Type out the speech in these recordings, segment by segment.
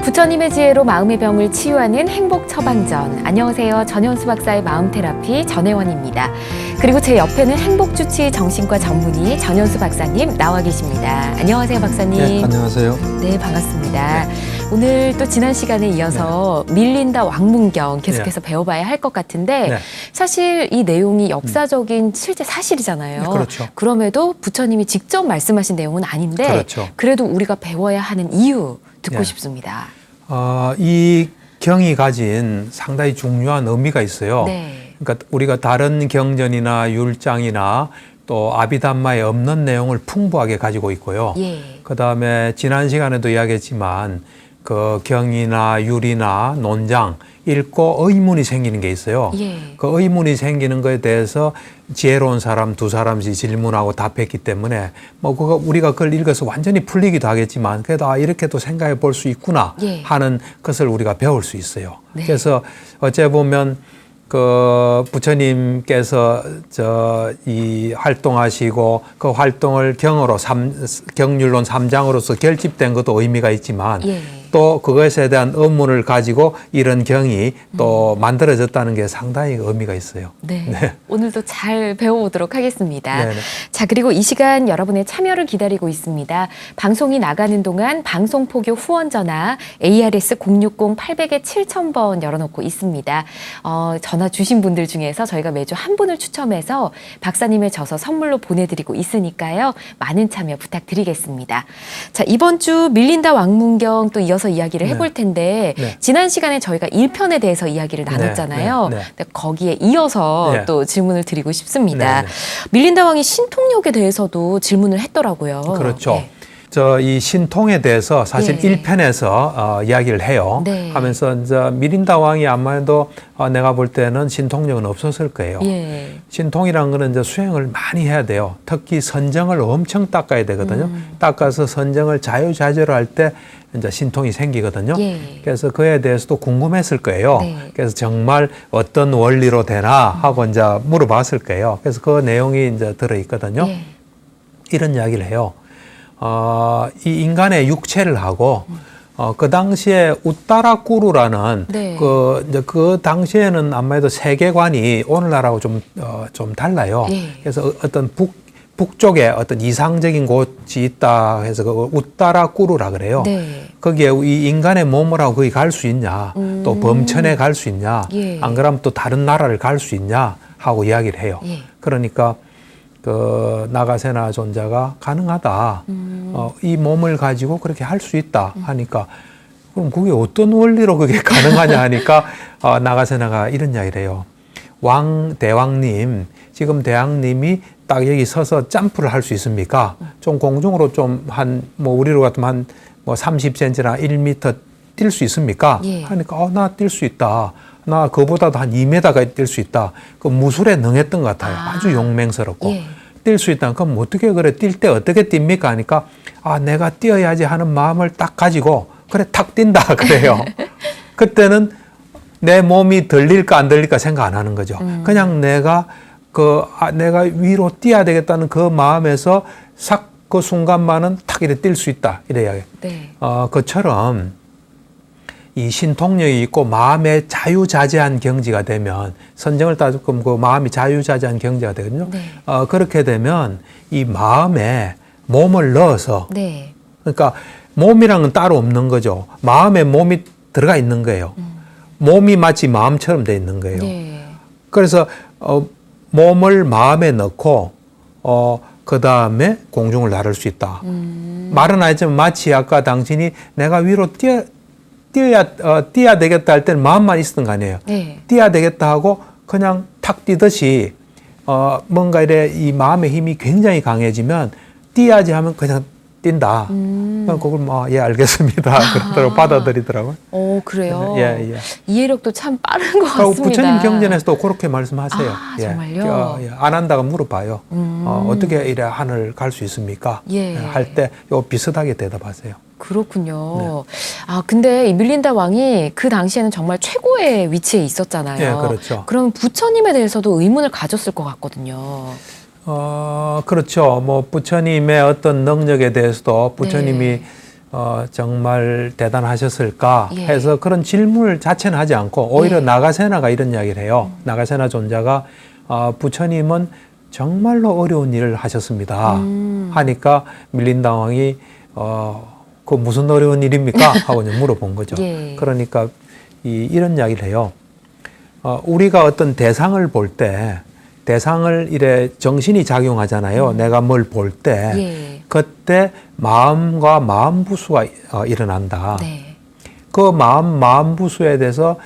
부처님의 지혜로 마음의 병을 치유하는 행복 처방전. 안녕하세요. 전현수 박사의 마음테라피 전혜원입니다. 그리고 제 옆에는 행복주치 정신과 전문의 전현수 박사님 나와 계십니다. 안녕하세요, 박사님. 네, 안녕하세요. 네, 반갑습니다. 오늘 또 지난 시간에 이어서 밀린다 왕문경 계속해서 배워봐야 할 것 같은데 사실 이 내용이 역사적인 실제 사실이잖아요. 그렇죠. 그럼에도 부처님이 직접 말씀하신 내용은 아닌데 그래도 우리가 배워야 하는 이유 듣고 싶습니다. 이 경이 가진 상당히 중요한 의미가 있어요. 그러니까 우리가 다른 경전이나 율장이나 또 아비담마에 없는 내용을 풍부하게 가지고 있고요. 그다음에 지난 시간에도 이야기했지만 그 경이나 율이나 논장 읽고 의문이 생기는 게 있어요. 그 의문이 생기는 거에 대해서 지혜로운 사람 두 사람씩 질문하고 답했기 때문에 뭐 그거 우리가 그걸 읽어서 완전히 풀리기도 하겠지만 그래도 이렇게도 생각해 볼 수 있구나 하는 것을 우리가 배울 수 있어요. 그래서 어째 보면 그 부처님께서 이 활동하시고 그 활동을 경으로 경률론 3장으로서 결집된 것도 의미가 있지만 또 그것에 대한 의문을 가지고 이런 경이 또 만들어졌다는 게 상당히 의미가 있어요. 오늘도 잘 배워보도록 하겠습니다. 자, 그리고 이 시간 여러분의 참여를 기다리고 있습니다. 방송이 나가는 동안 방송포교 후원전화 ARS 060-800에 7000번 열어놓고 있습니다. 전화 주신 분들 중에서 저희가 매주 한 분을 추첨해서 박사님의 저서 선물로 보내드리고 있으니까요. 많은 참여 부탁드리겠습니다. 자, 이번 주 밀린다 왕문경 또 이어서 이야기를 해볼 텐데 지난 시간에 저희가 1편에 대해서 이야기를 나눴잖아요. 근데 거기에 이어서 또 질문을 드리고 싶습니다. 밀린다 왕이 신통력에 대해서도 질문을 했더라고요. 그렇죠. 이 신통에 대해서 사실 1편에서 이야기를 해요. 하면서 이제 밀린다 왕이 아마도 내가 볼 때는 신통력은 없었을 거예요. 신통이라는 거는 이제 수행을 많이 해야 돼요. 특히 선정을 엄청 닦아야 되거든요. 닦아서 선정을 자유자재로 할 때 이제 신통이 생기거든요. 그래서 그에 대해서도 궁금했을 거예요. 그래서 정말 어떤 원리로 되나 하고 이제 물어봤을 거예요. 그래서 그 내용이 이제 들어있거든요. 이런 이야기를 해요. 이 인간의 육체를 하고 그 당시에 우따라 꾸루라는 그 당시에는 아무래도 세계관이 오늘날하고 좀 달라요. 그래서 어떤 북쪽에 어떤 이상적인 곳이 있다 해서 그 우따라 꾸루라 그래요. 거기에 이 인간의 몸을 하고 거기 갈 수 있냐, 또 범천에 갈 수 있냐, 안 그러면 또 다른 나라를 갈 수 있냐 하고 이야기를 해요. 그러니까 그 나가세나 존자가 가능하다. 이 몸을 가지고 그렇게 할 수 있다 하니까 그럼 그게 어떤 원리로 그게 가능하냐 하니까 나가세나가 이런 이야기를 해요. 대왕님, 지금 대왕님이 딱 여기 서서 점프를 할 수 있습니까? 좀 공중으로 좀 뭐 우리로 같으면 한 뭐 30cm나 1m 뛸 수 있습니까? 하니까 나 뛸 수 있다. 나 그보다도 한 2m가 뛸 수 있다. 그 무술에 능했던 것 같아요. 아주 용맹스럽고. 뛸 수 있다. 그럼 어떻게 그래? 뛸 때 어떻게 뜁니까? 하니까 내가 뛰어야지 하는 마음을 딱 가지고 그래 탁 뛴다 그래요. 그때는 내 몸이 들릴까 안 들릴까 생각 안 하는 거죠. 그냥 내가 위로 뛰어야 되겠다는 그 마음에서 싹 그 순간만은 탁 이렇게 뛸 수 있다. 이래야 그처럼 이 신통력이 있고 마음의 자유자재한 경지가 되면 선정을 따지면 그 마음이 자유자재한 경지가 되거든요. 그렇게 되면 이 마음에 몸을 넣어서 그러니까 몸이란 건 따로 없는 거죠. 마음에 몸이 들어가 있는 거예요. 몸이 마치 마음처럼 돼 있는 거예요. 그래서 몸을 마음에 넣고 그 다음에 공중을 나를 수 있다. 말은 하지만 마치 아까 당신이 내가 위로 뛰어야 되겠다 할 때는 마음만 있었던 거 아니에요. 뛰어야 되겠다 하고 그냥 탁 뛰듯이 뭔가 이 마음의 힘이 굉장히 강해지면 뛰어야지 하면 그냥 뛴다. 그걸 알겠습니다. 그러더라고 받아들이더라고요. 그래요? 이해력도 참 빠른 것 같습니다. 부처님 경전에서도 그렇게 말씀하세요. 정말요? 안 한다고 물어봐요. 어떻게 이래 하늘 갈 수 있습니까? 할 때 비슷하게 대답하세요. 그렇군요. 근데 이 밀린다 왕이 그 당시에는 정말 최고의 위치에 있었잖아요. 그렇죠. 그럼 부처님에 대해서도 의문을 가졌을 것 같거든요. 그렇죠. 뭐 부처님의 어떤 능력에 대해서도 부처님이 정말 대단하셨을까 예. 해서 그런 질문을 자체는 하지 않고 오히려 예. 나가세나가 이런 이야기를 해요. 나가세나 존자가 부처님은 정말로 어려운 일을 하셨습니다. 하니까 밀린다 왕이 그 무슨 어려운 일입니까? 하고 이제 물어본 거죠. 예. 그러니까 이런 이야기를 해요. 우리가 어떤 대상을 볼 때 대상을 이래 정신이 작용하잖아요. 내가 뭘 볼 때 예. 그때 마음과 마음부수가 일어난다. 네. 그 마음부수에 대해서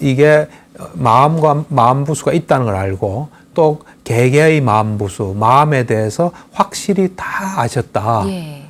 이게 마음과 마음부수가 있다는 걸 알고 또 개개의 마음부수, 마음에 대해서 확실히 다 아셨다. 예.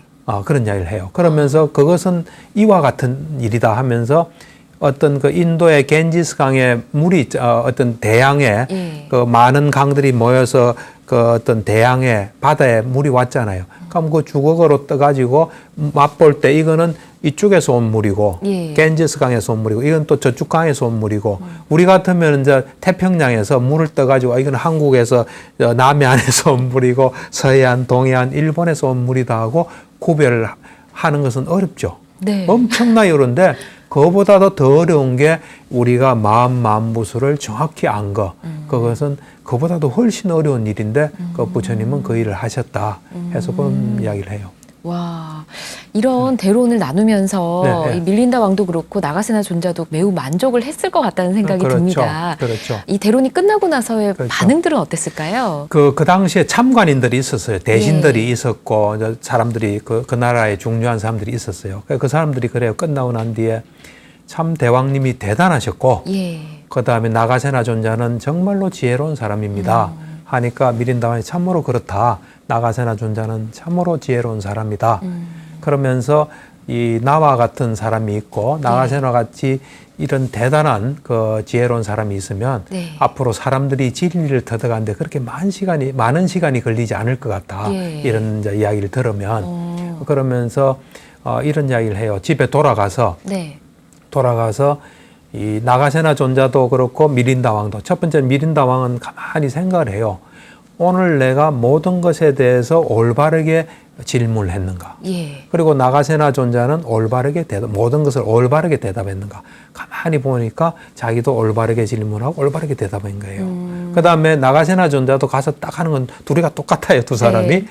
그런 이야기를 해요. 그러면서 그것은 이와 같은 일이다 하면서 어떤 그 인도의 겐지스 강에 물이 어떤 대양에 예. 그 많은 강들이 모여서 그 어떤 대양에 바다에 물이 왔잖아요. 그럼 그 주걱으로 떠가지고 맛볼 때 이거는 이쪽에서 온 물이고 예. 겐지스 강에서 온 물이고 이건 또 저쪽 강에서 온 물이고 우리 같으면 이제 태평양에서 물을 떠가지고 이건 한국에서 남해안에서 온 물이고 서해안, 동해안, 일본에서 온 물이다 하고 구별을 하는 것은 어렵죠. 네. 엄청나게 어려운데 그거보다도 더 어려운 게 우리가 마음부수를 정확히 안 거. 그것은 그보다도 훨씬 어려운 일인데 그 부처님은 그 일을 하셨다 해서 그런 이야기를 해요. 와, 이런 대론을 나누면서 네, 네. 이 밀린다 왕도 그렇고 나가세나 존자도 매우 만족을 했을 것 같다는 생각이 그렇죠. 듭니다. 그렇죠. 이 대론이 끝나고 나서의 그렇죠. 반응들은 어땠을까요? 그 당시에 참관인들이 있었어요. 대신들이 있었고, 이제 사람들이 그 나라의 중요한 사람들이 있었어요. 그 사람들이 그래요. 끝나고 난 뒤에 참 대왕님이 대단하셨고, 예. 그 다음에 나가세나 존자는 정말로 지혜로운 사람입니다. 하니까 미린다 왕이 참으로 그렇다. 나가세나 존자는 참으로 지혜로운 사람이다. 그러면서 이 나와 같은 사람이 있고 나가세나 같이 이런 대단한 그 지혜로운 사람이 있으면 네. 앞으로 사람들이 진리를 터득하는데 그렇게 많은 시간이 걸리지 않을 것 같다. 예. 이런 이제 이야기를 들으면 그러면서 이런 이야기를 해요. 집에 돌아가서 네. 이 나가세나 존자도 그렇고 미린다 왕도 첫 번째 미린다 왕은 가만히 생각을 해요. 오늘 내가 모든 것에 대해서 올바르게 질문을 했는가? 예. 그리고 나가세나 존자는 모든 것을 올바르게 대답했는가? 가만히 보니까 자기도 올바르게 질문하고 올바르게 대답한 거예요. 그 다음에 나가세나 존자도 가서 딱 하는 건 둘이가 똑같아요. 두 사람이. 네.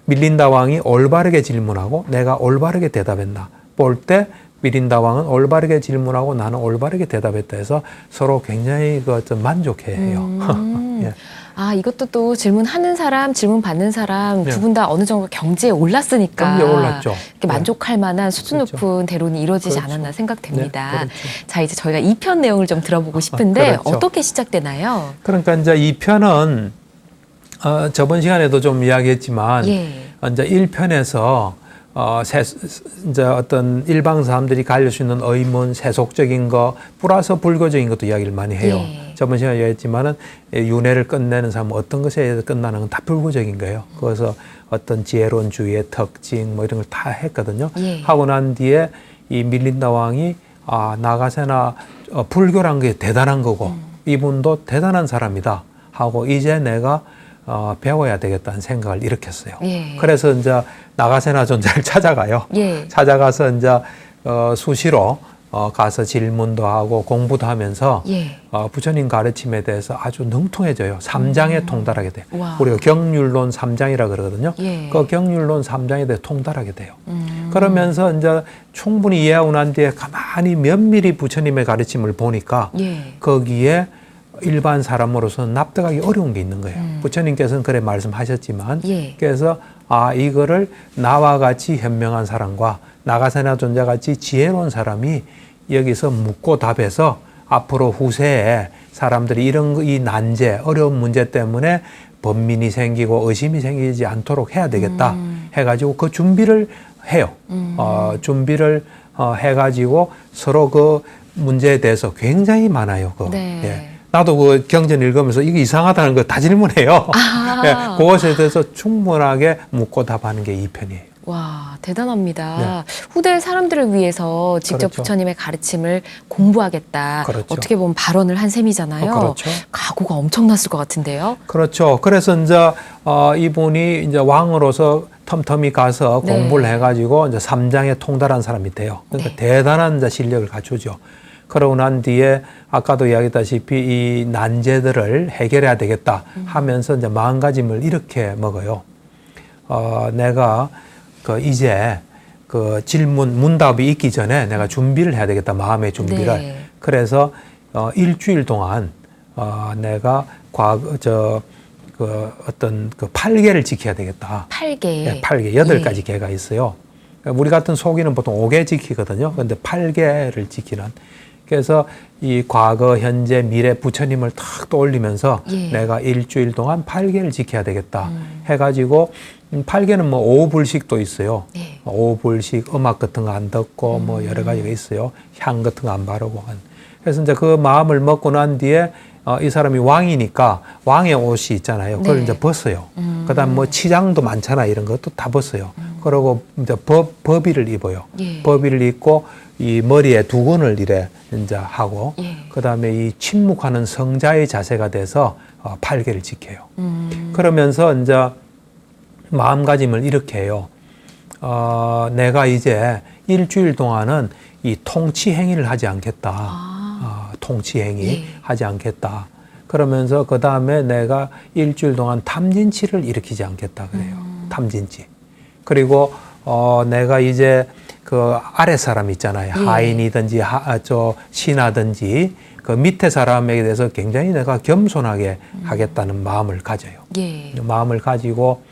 밀린다 왕이 올바르게 질문하고 내가 올바르게 대답했나? 볼 때 미린다 왕은 올바르게 질문하고 나는 올바르게 대답했다 해서 서로 굉장히 좀 만족해해요. 예. 아, 이것도 또 질문하는 사람, 질문 받는 사람 네. 두 분 다 어느 정도 경지에 올랐으니까 경지에 올랐죠. 이렇게 만족할 만한 수준 그렇죠. 높은 대론이 이루어지지 그렇죠. 않았나 생각됩니다. 네, 그렇죠. 자, 이제 저희가 2편 내용을 좀 들어보고 싶은데 그렇죠. 어떻게 시작되나요? 그러니까 이제 이 편은 저번 시간에도 좀 이야기했지만 예. 이제 1편에서 이제 어떤 일반 사람들이 가질 수 있는 의문, 세속적인 거, 플러스 불교적인 것도 이야기를 많이 해요. 예. 저번 시간에 이야기했지만은 윤회를 끝내는 사람은 어떤 것에 의해서 끝나는 건 다 불교적인 거예요. 그래서 어떤 지혜로운 주의의 특징 뭐 이런 걸 다 했거든요. 예. 하고 난 뒤에 이 밀린다 왕이 나가세나 불교란 게 대단한 거고 이분도 대단한 사람이다 하고 이제 내가 배워야 되겠다는 생각을 일으켰어요. 예. 그래서 이제 나가세나 존자를 찾아가요. 예. 찾아가서 이제 수시로 가서 질문도 하고 공부도 하면서 예. 부처님 가르침에 대해서 아주 능통해져요. 3장에 통달하게 돼요. 와. 우리가 경률론 3장이라 그러거든요. 예. 그 경률론 3장에 대해 통달하게 돼요. 그러면서 이제 충분히 이해하고 난 뒤에 가만히 면밀히 부처님의 가르침을 보니까 예. 거기에 일반 사람으로서는 납득하기 어려운 게 있는 거예요. 부처님께서는 그래 말씀하셨지만 예. 그래서 이거를 나와 같이 현명한 사람과 나가세나 존자 같이 지혜로운 사람이 여기서 묻고 답해서 앞으로 후세에 사람들이 이 난제, 어려운 문제 때문에 번민이 생기고 의심이 생기지 않도록 해야 되겠다 해가지고 그 준비를 해요. 준비를 해가지고 서로 그 문제에 대해서 굉장히 많아요. 네. 예. 나도 그 경전 읽으면서 이게 이상하다는 거 다 질문해요. 예, 그것에 대해서 충분하게 묻고 답하는 게 이 편이에요. 와, 대단합니다. 후대 사람들을 위해서 직접 그렇죠. 부처님의 가르침을 공부하겠다. 그렇죠. 어떻게 보면 발언을 한 셈이잖아요. 그렇죠. 각오가 엄청났을 것 같은데요. 그렇죠. 그래서 이제 이분이 이제 왕으로서 텀텀이 가서 네. 공부를 해가지고 이제 3장에 통달한 사람이 돼요. 그러니까 네. 대단한 이제 실력을 갖추죠. 그러고 난 뒤에 아까도 이야기했다시피 이 난제들을 해결해야 되겠다 하면서 이제 마음가짐을 이렇게 먹어요. 내가 이제 그 질문, 문답이 있기 전에 내가 준비를 해야 되겠다. 마음의 준비를. 네. 그래서 일주일 동안 내가 어떤 그 8개를 지켜야 되겠다. 8개. 네, 8개, 8가지 개가 있어요. 우리 같은 소기는 보통 5개 지키거든요. 그런데 8개를 지키는. 그래서 이 과거, 현재, 미래 부처님을 탁 떠올리면서 예. 내가 일주일 동안 8개를 지켜야 되겠다. 해가지고 8개는 뭐 오불식도 있어요. 네. 오불식, 음악 같은 거 안 듣고 뭐 여러 가지가 있어요. 향 같은 거 안 바르고. 그래서 이제 그 마음을 먹고 난 뒤에 이 사람이 왕이니까 왕의 옷이 있잖아요. 그걸 네. 이제 벗어요. 그다음 뭐 치장도 많잖아. 이런 것도 다 벗어요. 그러고 이제 법의를 입어요. 예. 법의를 입고 이 머리에 두건을 이래 이제 하고 예. 그다음에 이 침묵하는 성자의 자세가 돼서 8개를 지켜요. 그러면서 이제 마음가짐을 이렇게 해요. 내가 이제 일주일 동안은 이 통치 행위를 하지 않겠다. 통치 행위 예. 하지 않겠다. 그러면서 그 다음에 내가 일주일 동안 탐진치를 일으키지 않겠다 그래요. 탐진치. 그리고 내가 이제 그 아래 사람 있잖아요. 예. 하인이든지 신하든지 그 밑에 사람에게 대해서 굉장히 내가 겸손하게 하겠다는 마음을 가져요. 예. 마음을 가지고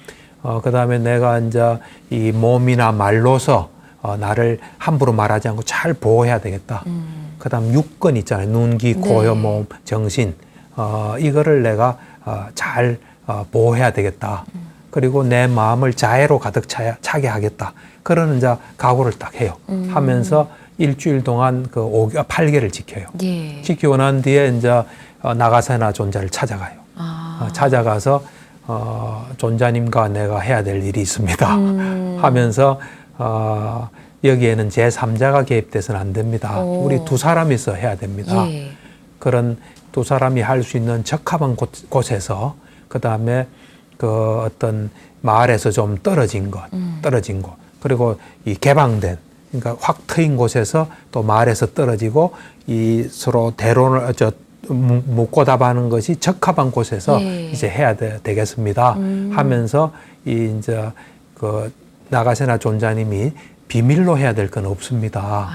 그 다음에 내가 이제 이 몸이나 말로서 나를 함부로 말하지 않고 잘 보호해야 되겠다. 그 다음 육권 있잖아요. 눈, 귀, 코, 혀, 몸, 정신. 이거를 내가 잘 보호해야 되겠다. 그리고 내 마음을 자애로 가득 차게 하겠다. 그런 이제 각오를 딱 해요. 하면서 일주일 동안 그 8개를 지켜요. 예. 지키고 난 뒤에 이제 나가사나 존자를 찾아가요. 찾아가서 존자님과 내가 해야 될 일이 있습니다. 하면서 여기에는 제3자가 개입돼서는 안 됩니다. 우리 두 사람이서 해야 됩니다. 예. 그런 두 사람이 할 수 있는 적합한 곳에서 그 다음에 그 어떤 마을에서 좀 떨어진 곳, 그리고 이 개방된, 그러니까 확 트인 곳에서 또 마을에서 떨어지고 이 서로 대론을 묻고 답하는 것이 적합한 곳에서 예. 이제 해야 되겠습니다. 하면서 이제 그 나가세나 존자님이 비밀로 해야 될 건 없습니다.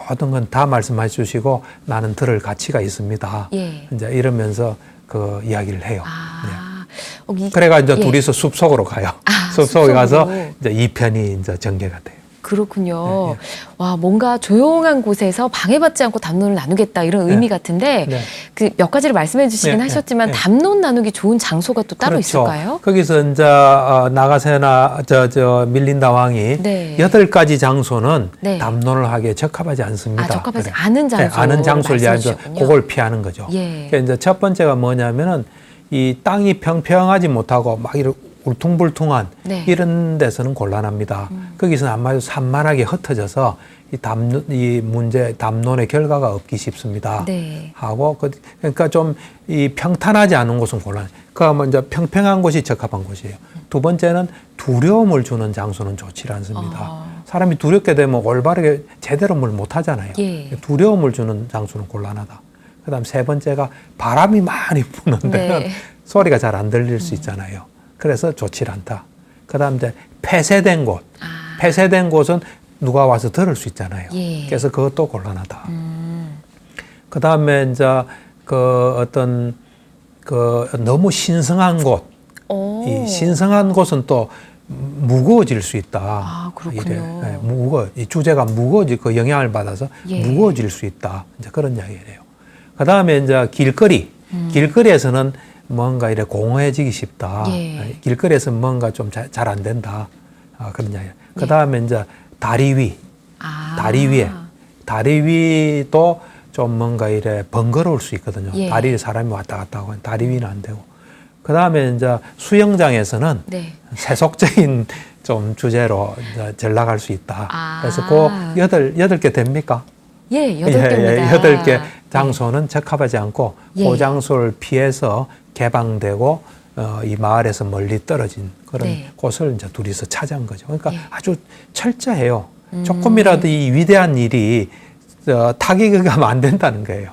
모든 건 다 말씀해 주시고 나는 들을 가치가 있습니다. 예. 이제 이러면서 그 이야기를 해요. 그래가 이제 예. 둘이서 숲속으로 가요. 숲속에 가서 이제 2편이 이제 전개가 돼요. 그렇군요. 네, 네. 와, 뭔가 조용한 곳에서 방해받지 않고 담론을 나누겠다 이런 의미 같은데 네. 그 몇 가지를 말씀해 주시긴 네, 하셨지만 네. 담론 나누기 좋은 장소가 또 따로 그렇죠. 있을까요? 거기서 이제 나가세나 밀린다 왕이 네. 8가지 장소는 네. 담론을 하기에 적합하지 않습니다. 적합하지 않은 장소. 네, 아는 장소를 이야기해서 말씀해 그걸 피하는 거죠. 예. 그러니까 이제 첫 번째가 뭐냐면은 이 땅이 평평하지 못하고 막 이렇게 울퉁불퉁한 네. 이런 데서는 곤란합니다. 거기서는 아마도 산만하게 흩어져서 이 문제 담론의 결과가 없기 쉽습니다. 네. 하고 그러니까 좀 이 평탄하지 않은 곳은 곤란. 그 먼저 평평한 곳이 적합한 곳이에요. 두 번째는 두려움을 주는 장소는 좋지 않습니다. 사람이 두렵게 되면 올바르게 제대로 뭘 못하잖아요. 예. 두려움을 주는 장소는 곤란하다. 그다음 세 번째가 바람이 많이 부는 데는 네. 소리가 잘 안 들릴 수 있잖아요. 그래서 좋지 않다. 그다음 이제 폐쇄된 곳. 폐쇄된 곳은 누가 와서 들을 수 있잖아요. 예. 그래서 그것도 곤란하다. 그다음에 이제 그 어떤 그 너무 신성한 곳. 이 신성한 곳은 또 무거워질 수 있다. 그렇군요. 네, 이 주제가 무거워질 그 영향을 받아서 예. 무거워질 수 있다. 이제 그런 이야기예요. 그다음에 이제 길거리에서는 뭔가 이래 공허해지기 쉽다. 예. 길거리에서 뭔가 좀 잘 안 된다. 그런 이야기. 그다음에 이제 다리 위도 좀 뭔가 이래 번거로울 수 있거든요. 예. 다리에 사람이 왔다 갔다 하고 다리 위는 안 되고. 그다음에 이제 수영장에서는 네. 세속적인 좀 주제로 이제 전락할 수 있다. 그래서 그 여덟 개 됩니까? 예, 8개입니다. 8개 장소는 적합하지 않고 예. 그 장소를 피해서 개방되고 이 마을에서 멀리 떨어진 그런 네. 곳을 이제 둘이서 찾아온 거죠. 그러니까 예. 아주 철저해요. 조금이라도 이 위대한 일이 타격이 가면 안 된다는 거예요.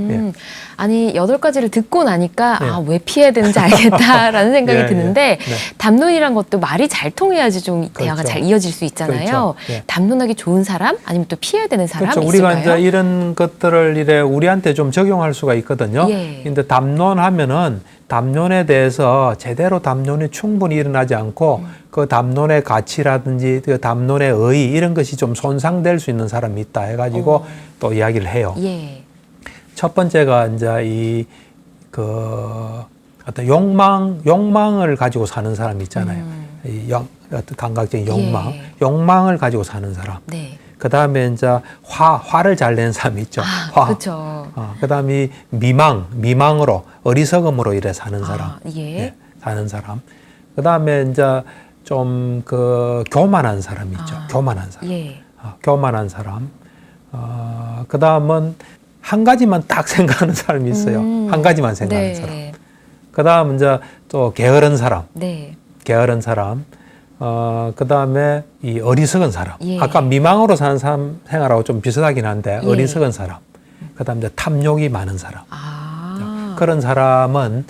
예. 아니 8가지를 듣고 나니까 예. 아, 왜 피해야 되는지 알겠다라는 생각이 예, 드는데 예. 네. 담론이란 것도 말이 잘 통해야지 좀 대화가 그렇죠. 잘 이어질 수 있잖아요. 그렇죠. 예. 담론하기 좋은 사람 아니면 또 피해야 되는 사람 그렇죠. 있을까요? 우리가 이제 이런 것들을 이래 우리한테 좀 적용할 수가 있거든요. 예. 근데 담론하면은 담론에 대해서 제대로 담론이 충분히 일어나지 않고 그 담론의 가치라든지 그 담론의 의의 이런 것이 좀 손상될 수 있는 사람이 있다 해가지고 또 이야기를 해요. 예. 첫 번째가 이제 어떤 욕망을 가지고 사는 사람이 있잖아요. 어떤 감각적인 욕망, 예. 욕망을 가지고 사는 사람. 네. 그 다음에 이제 화를 잘 내는 사람이 있죠. 아, 그렇죠. 그 다음에 미망으로, 어리석음으로 이래 사는 사람. 예. 사는 사람. 그 다음에 이제 좀 교만한 사람이 있죠. 교만한 사람. 예. 교만한 사람. 그 다음은 한 가지만 딱 생각하는 사람이 있어요. 한 가지만 생각하는 네. 사람. 그 다음 이제 또 게으른 사람. 네. 게으른 사람. 그 다음에 이 어리석은 사람. 예. 아까 미망으로 사는 사람 생활하고 좀 비슷하긴 한데 예. 어리석은 사람. 그 다음 이제 탐욕이 많은 사람. 그런 사람은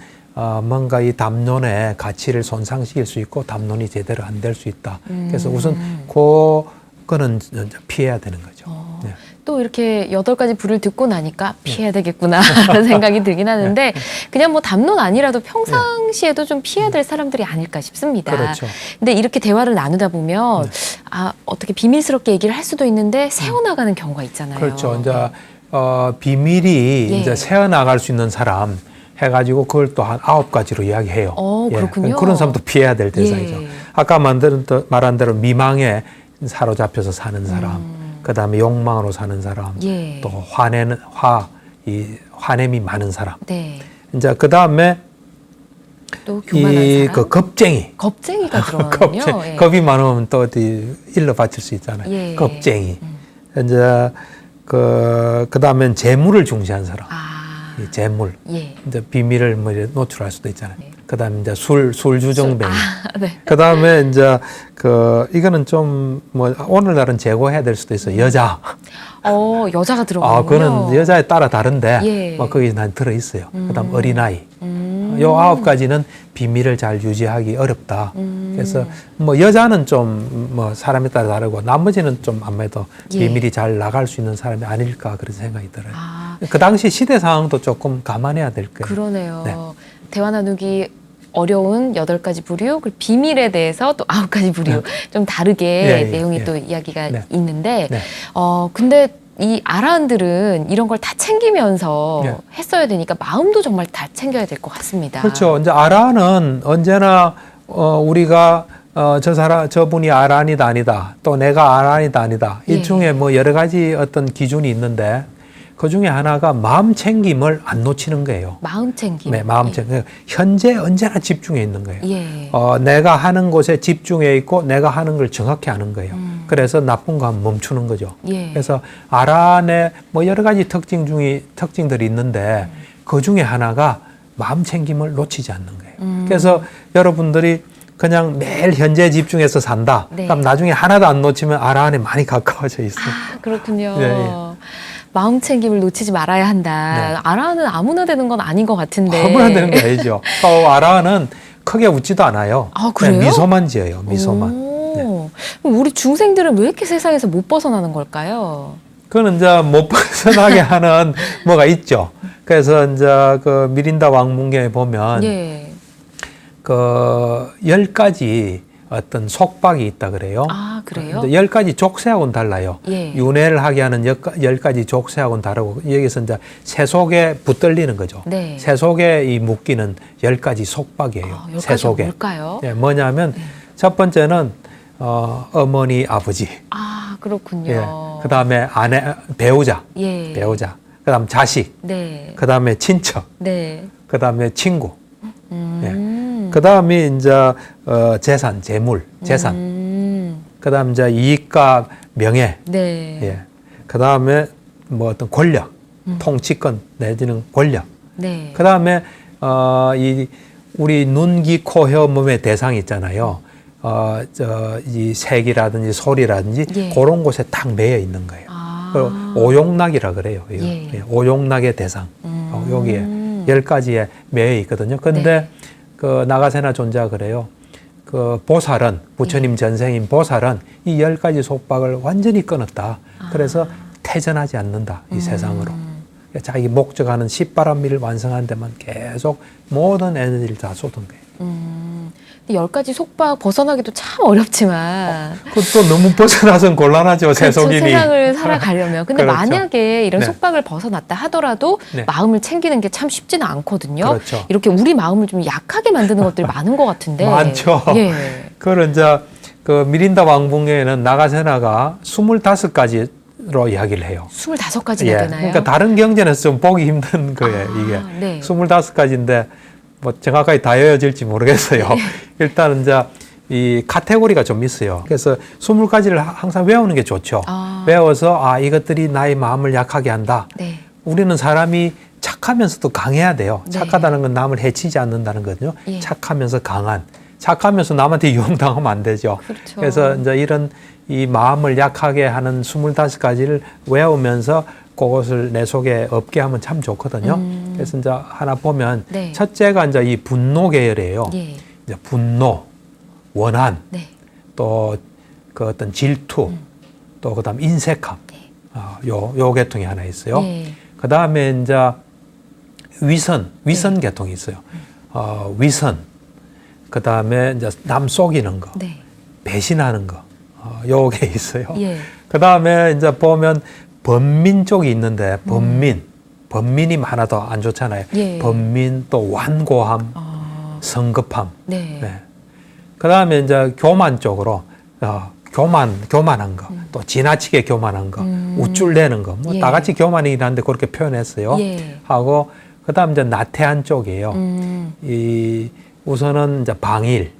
뭔가 이 담론의 가치를 손상시킬 수 있고 담론이 제대로 안 될 수 있다. 그래서 우선 그거는 피해야 되는 거죠. 네. 또 이렇게 8가지 불을 듣고 나니까 피해야 되겠구나 라는 생각이 들긴 하는데 그냥 뭐 담론 아니라도 평상시에도 좀 피해야 될 사람들이 아닐까 싶습니다. 그렇죠. 근데 이렇게 대화를 나누다 보면 어떻게 비밀스럽게 얘기를 할 수도 있는데 새어나가는 경우가 있잖아요. 그렇죠. 이제 비밀이 예. 이제 새어나갈 수 있는 사람 해가지고 그걸 또 한 9가지로 이야기해요. 그렇군요. 그런 사람도 피해야 될 대상이죠. 예. 아까 말한 대로 미망에 사로잡혀서 사는 사람, 그 다음에 욕망으로 사는 사람, 예. 또 화냄이 많은 사람. 네. 이제 그 다음에 또 교만한 사람. 겁쟁이가 들어가군요. 예. 겁이 많으면 또 어디 일러 바칠 수 있잖아요. 예. 겁쟁이. 이제 그 다음엔 재물을 중시한 사람. 이 재물. 예. 이제 비밀을 뭐 이렇게 노출할 수도 있잖아요. 네. 그다음에 이제 술주정뱅이. 네. 그다음에 이제 이거는 좀 뭐 오늘날은 제고해야 될 수도 있어요. 여자. 여자가 들어가군요. 그거는 여자에 따라 다른데 예. 뭐 거기 난 들어 있어요. 그다음 어린아이. 요 9가지는 비밀을 잘 유지하기 어렵다. 그래서 뭐 여자는 좀 뭐 사람에 따라 다르고 나머지는 좀 아무래도 예. 비밀이 잘 나갈 수 있는 사람이 아닐까 그런 생각이 들어요. 그 당시 시대 상황도 조금 감안해야 될 거예요. 그러네요. 네. 대화 나누기 어려운 8가지 부류, 그리고 비밀에 대해서 또 9가지 부류 좀 다르게 내용이 또 이야기가 있는데 근데 이 아라한들은 이런 걸 다 챙기면서 했어야 되니까 마음도 정말 다 챙겨야 될 것 같습니다. 그렇죠. 이제 아라는 언제나 우리가 저분이 아란이다 아니다, 또 내가 아란이다 아니다, 이 중에 뭐 여러 가지 어떤 기준이 있는데 그 중에 하나가 마음 챙김을 안 놓치는 거예요. 마음 챙김. 네, 마음 챙김. 현재 언제나 집중해 있는 거예요. 예. 내가 하는 곳에 집중해 있고 내가 하는 걸 정확히 하는 거예요. 그래서 나쁜 거 하면 멈추는 거죠. 예. 그래서 아란의 뭐 여러 가지 특징들이 있는데 그 중에 하나가 마음 챙김을 놓치지 않는 거예요. 그래서 여러분들이 그냥 매일 현재에 집중해서 산다. 네. 그럼 나중에 하나도 안 놓치면 아란에 많이 가까워져 있어요. 그렇군요. 예. 마음 챙김을 놓치지 말아야 한다. 네. 아라는 아무나 되는 건 아닌 것 같은데. 아무나 되는 게 아니죠. 아라는 크게 웃지도 않아요. 그래요? 그냥 미소만 지어요. 미소만. 네. 우리 중생들은 왜 이렇게 세상에서 못 벗어나는 걸까요? 그거는 이제 못 벗어나게 하는 뭐가 있죠. 그래서 이제 미린다 왕문경에 보면 10가지 어떤 속박이 있다 그래요. 그래요? 10가지 족쇄하고는 달라요. 예. 윤회를 하게 하는 10가지 족쇄하고는 다르고 여기서 이제 세속에 붙들리는 거죠. 네. 세속에 이 묶이는 10가지 속박이에요. 10가지가 세속에. 뭘까요? 뭐냐면 첫 번째는 어머니, 아버지. 그렇군요. 그다음에 배우자. 예. 배우자. 그다음 자식. 네. 그다음에 친척. 네. 그다음에 친구. 그다음에 이제 재산, 재물, 재산. 그다음 이제 이익과 명예. 네. 그다음에 뭐 어떤 권력, 통치권 내지는 권력. 네. 그다음에 이 우리 눈, 귀, 코, 혀, 몸의 대상 있잖아요. 이 색이라든지 소리라든지 예. 그런 곳에 딱 매여 있는 거예요. 오용락이라 그래요. 예. 오용락의 대상. 여기에 10가지에 매여 있거든요. 근데 네. 그 나가세나 존자 그래요. 그 보살은 부처님 전생인 보살은 이 10가지 속박을 완전히 끊었다. 그래서 퇴전하지 않는다. 이 세상으로. 자기 목적하는 십바람미를 완성하는 데만 계속 모든 에너지를 다 쏟은 거예요. 10가지 속박 벗어나기도 참 어렵지만 그것도 너무 벗어나선 곤란하죠. 세속인이. 세상을 살아가려면. 근데 그렇죠. 만약에 이런 네. 속박을 벗어났다 하더라도 네. 마음을 챙기는 게 참 쉽지는 않거든요. 그렇죠. 이렇게 우리 마음을 좀 약하게 만드는 것들이 많은 것 같은데. 많죠. 예. 그걸 이제 그 미린다 왕궁에는 나가세나가 25가지로 이야기를 해요. 25가지나 예. 되나요? 그러니까 다른 경전에서 좀 보기 힘든 거예요. 이게. 네. 25가지인데 뭐 정확하게 다 외워질지 모르겠어요. 일단은 이제 이 카테고리가 좀 있어요. 그래서 20가지를 항상 외우는 게 좋죠. 외워서 이것들이 나의 마음을 약하게 한다. 네. 우리는 사람이 착하면서도 강해야 돼요. 네. 착하다는 건 남을 해치지 않는다는 거죠. 예. 착하면서 강한. 착하면서 남한테 유혹당하면 안 되죠. 그렇죠. 그래서 이제 이런 이 마음을 약하게 하는 25가지를 외우면서 그것을 내 속에 없게 하면 참 좋거든요. 그래서 이제 하나 보면 네. 첫째가 이제 이 분노 계열이에요. 예. 이제 분노, 원한, 네. 또 그 어떤 질투, 또 그다음 인색함. 네. 요 계통이 하나 있어요. 예. 그다음에 이제 위선 계통이 있어요. 위선. 그다음에 이제 남 속이는 거, 네. 배신하는 거. 요게 있어요. 예. 그다음에 이제 보면 번민 쪽이 있는데 번민이 많아도 안 좋잖아요. 예. 번민 또 완고함, 성급함. 네. 네. 그다음에 이제 교만 쪽으로 교만한 거, 또 지나치게 교만한 거, 우쭐대는 거, 뭐 예. 다 같이 교만이긴 한데 그렇게 표현했어요. 예. 하고 그다음 이제 나태한 쪽이에요. 이 우선은 이제 방일,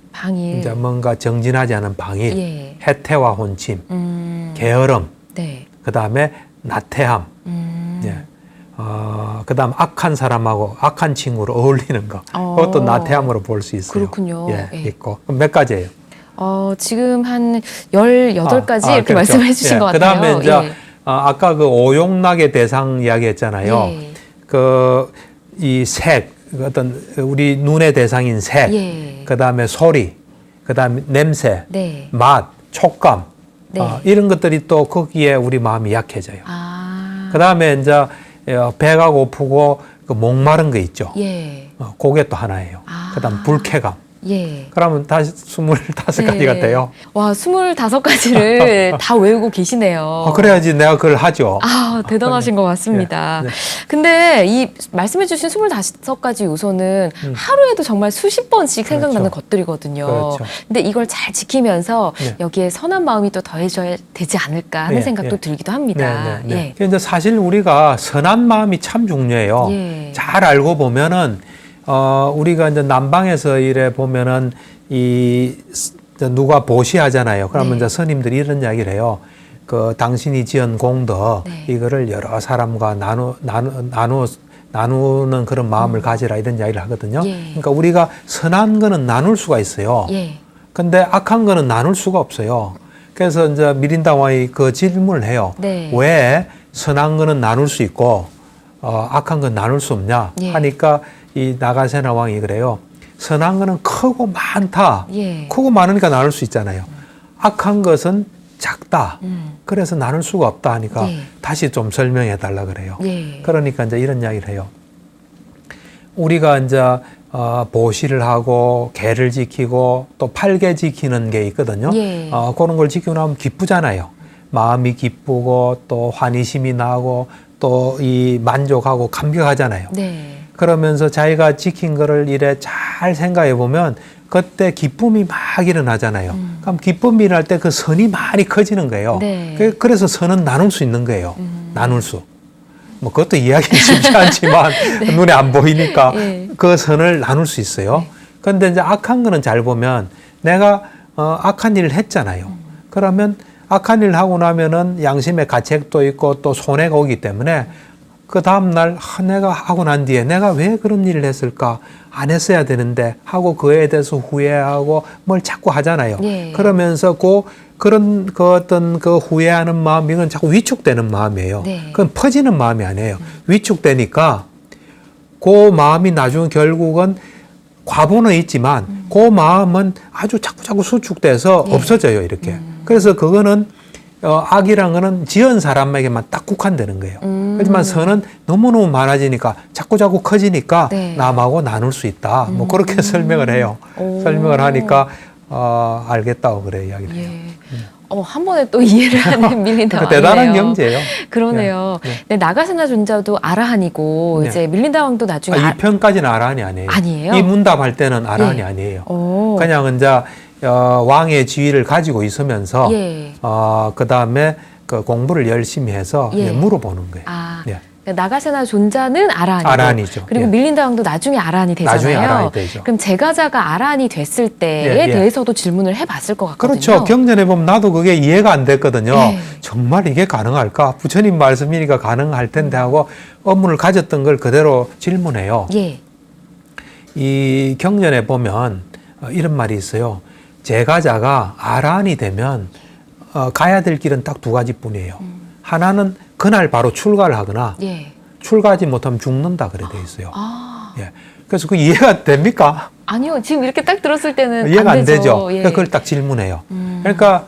이제 뭔가 정진하지 않은 방일, 예. 해태와 혼침, 게으름, 네. 그다음에 나태함, 예. 그다음 악한 사람하고 악한 친구로 어울리는 거, 그것도 나태함으로 볼 수 있어요. 그렇군요. 예, 예. 있고 그럼 몇 가지예요? 지금 한 18가지 이렇게 그렇죠. 말씀해 주신 예. 것 같아요. 그다음에 이제 예. 아까 그 오용락의 대상 이야기했잖아요. 예. 그 이 색, 어떤 우리 눈의 대상인 색, 예. 그다음에 소리, 그다음에 냄새, 네. 맛, 촉감, 네. 이런 것들이 또 거기에 우리 마음이 약해져요. 그다음에 이제 배가 고프고 그 목마른 거 있죠. 예. 그게 또 하나예요. 그다음 불쾌감. 예. 그러면 다시 25가지가 네. 돼요. 와, 25가지를 다 외우고 계시네요. 그래야지 내가 그걸 하죠. 대단하신 것 같습니다. 네. 네. 근데 이 말씀해주신 25가지 요소는 하루에도 정말 수십 번씩 생각나는 그렇죠. 것들이거든요. 그렇죠. 근데 이걸 잘 지키면서 네. 여기에 선한 마음이 또 더해져야 되지 않을까 하는 네, 생각도 네. 들기도 합니다. 네. 그런데 사실 우리가 선한 마음이 참 중요해요. 예. 잘 알고 보면은 우리가 이제 남방에서 이래 보면은 누가 보시하잖아요. 그러면 네. 이제 스님들이 이런 이야기를 해요. 그 당신이 지은 공덕 네. 이거를 여러 사람과 나누는 그런 마음을 가지라 이런 이야기를 하거든요. 예. 그러니까 우리가 선한 거는 나눌 수가 있어요. 예. 근데 악한 거는 나눌 수가 없어요. 그래서 이제 미린다와의 그 질문을 해요. 네. 왜 선한 거는 나눌 수 있고 악한 건 나눌 수 없냐 예. 하니까 이 나가세나 왕이 그래요. 선한 거는 크고 많다. 예. 크고 많으니까 나눌 수 있잖아요. 악한 것은 작다. 그래서 나눌 수가 없다 하니까 예. 다시 좀 설명해 달라 그래요. 예. 그러니까 이제 이런 이야기를 해요. 우리가 이제 보시를 하고 개를 지키고 또 팔개 지키는 게 있거든요. 예. 그런 걸 지키고 나면 기쁘잖아요. 마음이 기쁘고 또 환희심이 나고 또 이 만족하고 감격하잖아요. 네. 그러면서 자기가 지킨 거를 이래 잘 생각해 보면 그때 기쁨이 막 일어나잖아요. 그럼 기쁨이 일어날 때 그 선이 많이 커지는 거예요. 네. 그래서 선은 나눌 수 있는 거예요. 나눌 수. 뭐 그것도 이야기는 쉽지 않지만 네. 눈에 안 보이니까 네. 그 선을 나눌 수 있어요. 그런데 이제 악한 거는 잘 보면 내가 악한 일을 했잖아요. 그러면 악한 일을 하고 나면은 양심의 가책도 있고 또 손해가 오기 때문에 그 다음날 내가 하고 난 뒤에 내가 왜 그런 일을 했을까? 안 했어야 되는데 하고 그에 대해서 후회하고 뭘 자꾸 하잖아요. 예. 그러면서 그런 어떤 그 후회하는 마음이 건 자꾸 위축되는 마음이에요. 네. 그건 퍼지는 마음이 아니에요. 위축되니까 그 마음이 나중에 결국은 과보는 있지만 그 마음은 아주 자꾸 수축돼서 예. 없어져요. 이렇게. 그래서 그거는 악이란 거는 지은 사람에게만 딱 국한되는 거예요. 하지만 선은 너무너무 많아지니까 자꾸 커지니까 네. 남하고 나눌 수 있다. 뭐 그렇게 설명을 해요. 설명을 하니까 알겠다고 그래 이야기를 해요. 한 번에 또 이해를 하는 밀린다 왕이네요. 대단한 경제예요. 그러네요. 네. 네, 나가세나 존자도 아라한이고 네. 이제 밀린다 왕도 나중에 이 편까지는 아라한이 아니에요. 아니에요? 이 문답할 때는 아라한이 예. 아니에요. 오. 그냥 이제 왕의 지위를 가지고 있으면서 예. 그 다음에 그 공부를 열심히 해서 예. 물어보는 거예요. 예. 나가세나 존자는 아라한이고 아라한이죠. 그리고 예. 밀린다 왕도 나중에 아라한이 되잖아요. 나중에 아라한이 되죠. 그럼 제가자가 아라한이 됐을 때에 대해서도 질문을 해봤을 것 같거든요. 그렇죠. 경전에 보면 나도 그게 이해가 안 됐거든요. 예. 정말 이게 가능할까? 부처님 말씀이니까 가능할 텐데 하고 의문을 가졌던 걸 그대로 질문해요. 예. 이 경전에 보면 이런 말이 있어요. 제가자가 아라한이 되면 가야 될 길은 딱 두 가지뿐이에요. 하나는 그날 바로 출가를 하거나 예. 출가하지 못하면 죽는다 그래 돼 있어요. 아. 예. 그래서 그 이해가 됩니까? 아니요. 지금 이렇게 딱 들었을 때는 이해가 안 되죠. 되죠. 예. 그러니까 그걸 딱 질문해요. 그러니까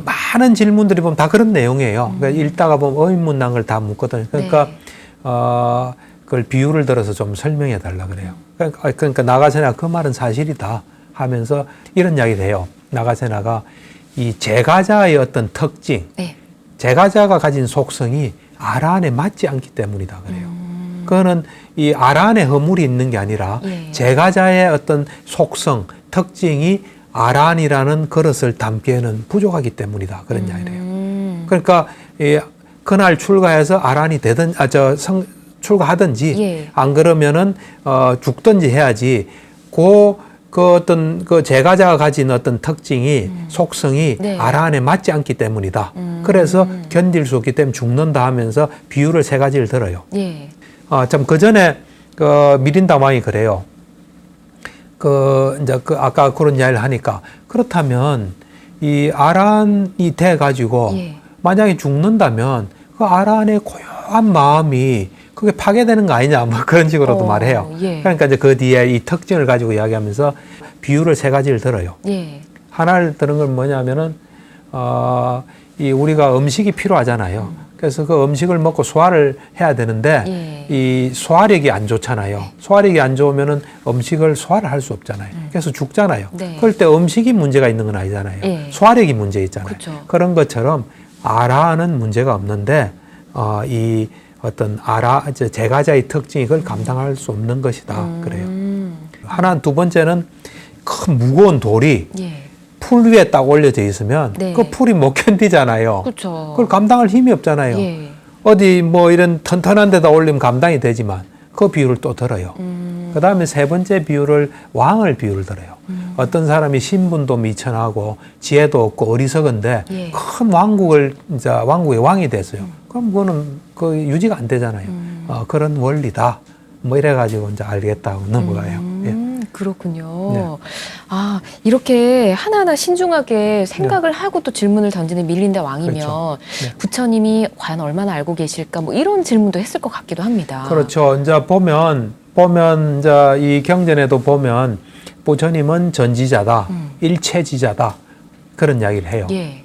많은 질문들이 보면 다 그런 내용이에요. 그러니까 읽다가 보면 의문난 걸 다 묻거든요. 그러니까 네. 그걸 비유를 들어서 좀 설명해 달라 그래요. 그러니까 나가세나 그 말은 사실이다 하면서 이런 이야기를 해요. 나가세나가 이 제가자의 어떤 특징, 네. 제가자가 가진 속성이 아라한에 맞지 않기 때문이다 그래요. 그거는 이 아라한에 허물이 있는 게 아니라 예. 제가자의 어떤 속성, 특징이 아라한이라는 그릇을 담기에는 부족하기 때문이다 그런 이야기래요. 그러니까 그날 출가해서 아라한이 되든 출가하든지 예. 안 그러면은 죽든지 해야지 그 어떤 그 제가자가 가진 어떤 특징이 속성이 네. 아라한에 맞지 않기 때문이다. 그래서 견딜 수 없기 때문에 죽는다 하면서 비유를 세 가지를 들어요. 예. 참 그 전에 그 미린다 왕이 그래요. 이제 아까 그런 이야기를 하니까 그렇다면 이 아라한이 돼 가지고 예. 만약에 죽는다면 그 아라한의 고요한 마음이 그게 파괴되는 거 아니냐 뭐 그런 식으로도 말해요. 예. 그러니까 이제 그 뒤에 이 특징을 가지고 이야기하면서 비유를 세 가지를 들어요. 예. 하나를 들은 건 뭐냐면은 이 우리가 음식이 필요하잖아요. 그래서 그 음식을 먹고 소화를 해야 되는데 예. 이 소화력이 안 좋잖아요. 소화력이 안 좋으면은 음식을 소화를 할 수 없잖아요. 그래서 죽잖아요. 네. 그럴 때 음식이 문제가 있는 건 아니잖아요. 예. 소화력이 문제 있잖아요. 그쵸. 그런 것처럼 아라는 문제가 없는데 이 어떤 제가자의 특징이 그걸 감당할 수 없는 것이다. 그래요. 하나 두 번째는 큰 무거운 돌이 예. 풀 위에 딱 올려져 있으면 네. 그 풀이 못 견디잖아요. 그렇죠. 그걸 감당할 힘이 없잖아요. 예. 어디 뭐 이런 튼튼한 데다 올리면 감당이 되지만 그 비유를 또 들어요. 그 다음에 세 번째 비유를 왕을 비유를 들어요. 어떤 사람이 신분도 미천하고 지혜도 없고 어리석은데 예. 큰 왕국을 이제 왕국의 왕이 됐어요. 그럼 그거는 그 유지가 안 되잖아요. 그런 원리다. 뭐 이래가지고 이제 알겠다고 넘어가요. 예. 그렇군요. 네. 아, 이렇게 하나하나 신중하게 생각을 하고 또 질문을 던지는 밀린다 왕이면 그렇죠. 네. 부처님이 과연 얼마나 알고 계실까 뭐 이런 질문도 했을 것 같기도 합니다. 그렇죠. 이제 보면 이제 이 경전에도 보면 부처님은 전지자다, 일체지자다 그런 이야기를 해요. 예.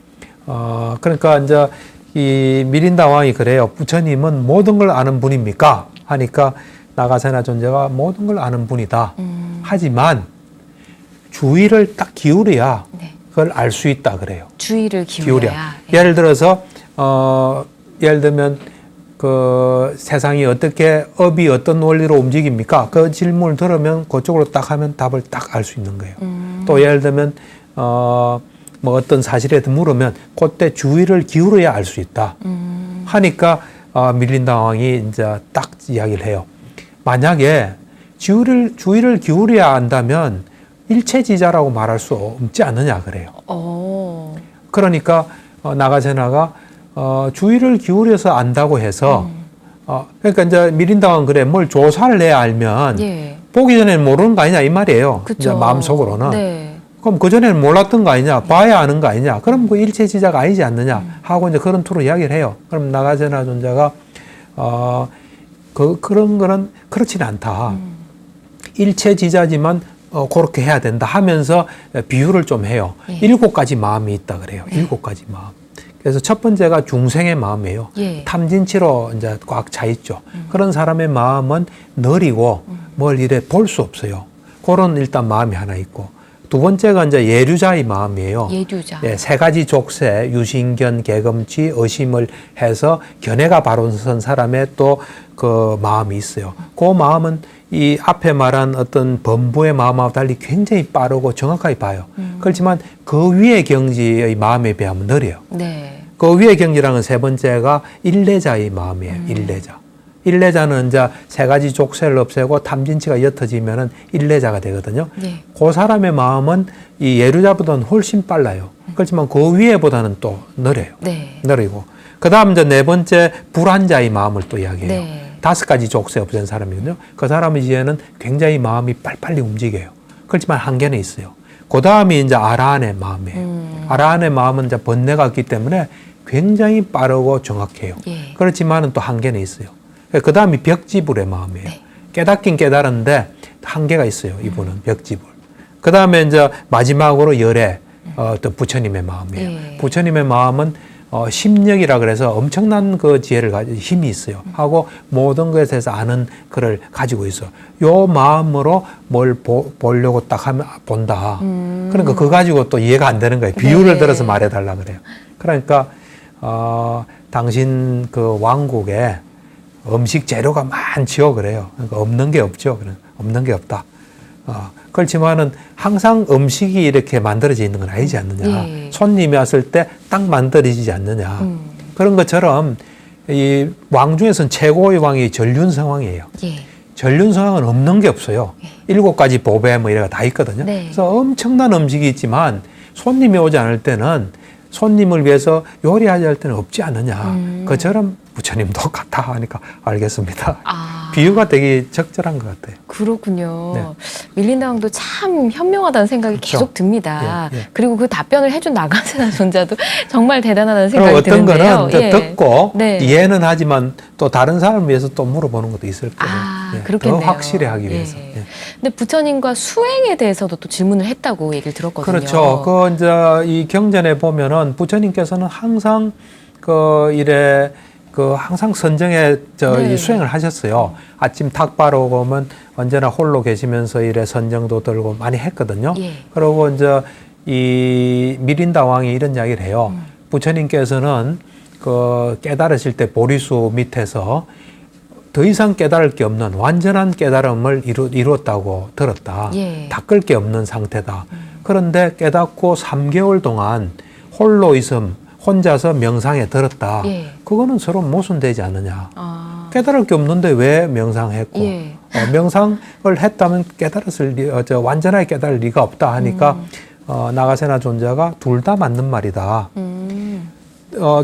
그러니까 이제 이 미린다 왕이 그래요. 부처님은 모든 걸 아는 분입니까? 하니까 나가세나 존재가 모든 걸 아는 분이다. 하지만 주의를 딱 기울여야 네. 그걸 알 수 있다 그래요. 주의를 기울여야. 예를 들어서 예를 들면 그 세상이 어떻게 업이 어떤 원리로 움직입니까? 그 질문을 들으면 그쪽으로 딱 하면 답을 딱 알 수 있는 거예요. 또 예를 들면 뭐 어떤 사실에 물으면 그때 주의를 기울여야 알 수 있다. 하니까 밀린다 왕이 이제 딱 이야기를 해요. 만약에 주의를 기울여야 한다면 일체지자라고 말할 수 없지 않느냐 그래요. 그러니까 나가세나가 주의를 기울여서 안다고 해서 그러니까 이제 미린당은 그래 뭘 조사를 해야 알면 예. 보기 전에는 모르는 거 아니냐 이 말이에요. 그쵸. 이제 마음속으로는. 네. 그럼 그전에는 몰랐던 거 아니냐, 봐야 아는 거 아니냐, 그럼 그 일체지자가 아니지 않느냐 하고 이제 그런 투로 이야기를 해요. 그럼 나가세나 존자가 그런 거는 그렇지는 않다. 일체지자지만 그렇게 해야 된다 하면서 비유를 좀 해요. 예. 7가지 마음이 있다 그래요. 7가지 마음. 그래서 첫 번째가 중생의 마음이에요. 예. 탐진치로 이제 꽉 차 있죠. 그런 사람의 마음은 느리고 뭘 이래 볼 수 없어요. 그런 일단 마음이 하나 있고. 두 번째가 이제 예류자의 마음이에요. 예류자. 예, 3가지 족쇄, 유신견, 개금치, 의심을 해서 견해가 바로 선 사람의 또 그 마음이 있어요. 그 마음은 이 앞에 말한 어떤 범부의 마음하고 달리 굉장히 빠르고 정확하게 봐요. 그렇지만 그 위의 경지의 마음에 비하면 느려요. 네. 그 위의 경지라는 세 번째가 일례자의 마음이에요. 일례자. 일례자는 이제 3가지 족쇄를 없애고 탐진치가 옅어지면은 일례자가 되거든요. 네. 그 사람의 마음은 이 예류자보다는 훨씬 빨라요. 그렇지만 그 위에보다는 또 느려요. 네. 느리고. 그 다음 이제 4번째 불안자의 마음을 또 이야기해요. 네. 5가지 족쇄 없앤 사람이거든요. 그 사람의 이제는 굉장히 마음이 빨리빨리 움직여요. 그렇지만 한계는 있어요. 그 다음이 이제 아라한의 마음이에요. 아라한의 마음은 이제 번뇌가 없기 때문에 굉장히 빠르고 정확해요. 예. 그렇지만은 또 한계는 있어요. 그 다음이 벽지불의 마음이에요. 네. 깨닫긴 깨달은데 한계가 있어요. 이분은 벽지불. 그 다음에 이제 마지막으로 열애, 또 부처님의 마음이에요. 예. 부처님의 마음은 심력이라 그래서 엄청난 그 지혜를 가지고 힘이 있어요. 하고 모든 것에 대해서 아는 그를 가지고 있어. 요 마음으로 뭘 보려고 딱 하면 본다. 그러니까 그거 가지고 또 이해가 안 되는 거예요. 비유를 네. 들어서 말해달라 그래요. 그러니까 당신 그 왕국에 음식 재료가 많지요 그래요. 그러니까 없는 게 없죠. 없는 게 없다. 그렇지만은 항상 음식이 이렇게 만들어져 있는 건 아니지 않느냐. 예. 손님이 왔을 때 딱 만들어지지 않느냐. 그런 것처럼 이 왕 중에서는 최고의 왕이 전륜성왕이에요. 예. 전륜성왕은 없는 게 없어요. 7가지 보배 뭐 이래가 다 있거든요. 네. 그래서 엄청난 음식이 있지만 손님이 오지 않을 때는 손님을 위해서 요리하지 할 때는 없지 않느냐. 그처럼 부처님도 같다 하니까 알겠습니다. 비유가 되게 적절한 것 같아요. 그렇군요. 네. 밀린다왕도 참 현명하다는 생각이 그렇죠. 계속 듭니다. 예, 예. 그리고 그 답변을 해준 나가세나 존자도 정말 대단하다는 그리고 생각이 어떤 드는데요. 거는 이제 듣고 네. 이해는 하지만 또 다른 사람을 위해서 또 물어보는 것도 있을 거예요. 그렇겠네요. 더 확실히 하기 위해서. 예. 예. 근데 부처님과 수행에 대해서도 또 질문을 했다고 얘기를 들었거든요. 그렇죠. 그 이제 이 경전에 보면은 부처님께서는 항상 항상 선정에 네. 이 수행을 하셨어요. 아침 탁바로 오면 언제나 홀로 계시면서 이래 선정도 들고 많이 했거든요. 예. 그리고 이제 이 미린다 왕이 이런 이야기를 해요. 부처님께서는 그 깨달으실 때 보리수 밑에서 더 이상 깨달을 게 없는 완전한 깨달음을 이루었다고 들었다. 예. 닦을 게 없는 상태다. 그런데 깨닫고 3개월 동안 홀로 혼자서 명상에 들었다. 예. 그거는 서로 모순되지 않느냐. 깨달을 게 없는데 왜 명상했고 예. 명상을 했다면 완전하게 깨달을 리가 없다 하니까 나가세나 존자가 둘 다 맞는 말이다.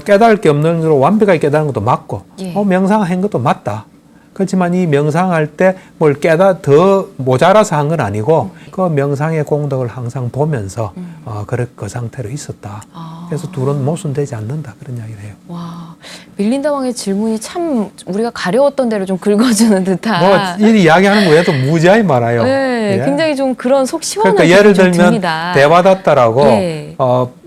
깨달을 게 없는 거로 완벽하게 깨달은 것도 맞고 예. 명상한 것도 맞다. 그렇지만 이 명상할 때 뭘 더 모자라서 한 건 아니고 그 명상의 공덕을 항상 보면서 그 상태로 있었다. 그래서 둘은 모순되지 않는다. 그런 이야기를 해요. 와, 밀린다 왕의 질문이 참 우리가 가려웠던 대로 좀 긁어주는 듯한. 이 이야기하는 거 외에도 무지하게 많아요. 네, 예. 굉장히 좀 그런 속 시원한 그러니까 예를 좀 들면 듭니다. 대화다따라고 예.